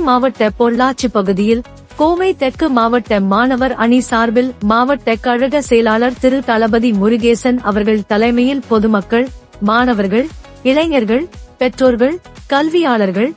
மாவட்ட பொள்ளாச்சி பகுதியில் கோவை தெற்கு மாவட்ட மாணவர் அணி சார்பில் மாவட்ட கழக செயலாளர் திரு தளபதி முருகேசன் அவர்கள் தலைமையில் பொதுமக்கள், மாணவர்கள், இளைஞர்கள், பெற்றோர்கள், கல்வியாளர்கள்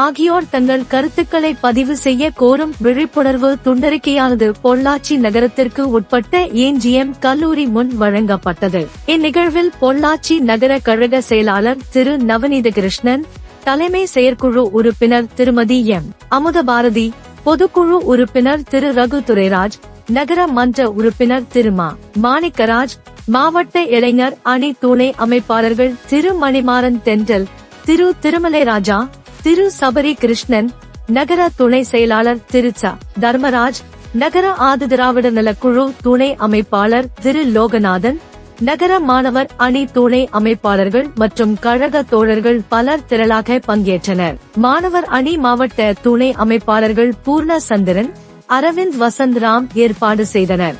ஆகியோர் தங்கள் கருத்துக்களை பதிவு செய்ய கோரும் விழிப்புணர்வு துண்டறிக்கையானது பொள்ளாச்சி நகரத்திற்கு உட்பட்ட ஏஞ்சிஎம் கல்லூரி முன் வழங்கப்பட்டது. இந்நிகழ்வில் பொள்ளாச்சி நகர கழக செயலாளர் திரு நவநீத கிருஷ்ணன், தலைமை செயற்குழு உறுப்பினர் திருமதி எம். அமுதபாரதி, பொதுக்குழு உறுப்பினர் திரு ரகு துரைராஜ், நகர மன்ற உறுப்பினர் திரு மா. மாணிக்கராஜ், மாவட்ட இளைஞர் அணி துணை அமைப்பாளர்கள் திரு மணிமாறன் தென்றல், திரு திருமலை ராஜா, திரு சபரி கிருஷ்ணன், நகர துணை செயலாளர் திரு ச. தர்மராஜ், நகர ஆதிதிராவிட நலக்குழு துணை அமைப்பாளர் திரு லோகநாதன், நகர மாணவர் அணி துணை அமைப்பாளர்கள் மற்றும் கழக தோழர்கள் பலர் திரளாக பங்கேற்றனர். மாணவர் அணி மாவட்ட துணை அமைப்பாளர்கள் பூர்ண சந்திரன், அரவிந்த் வசந்த் ராம் ஏற்பாடு செய்தனர்.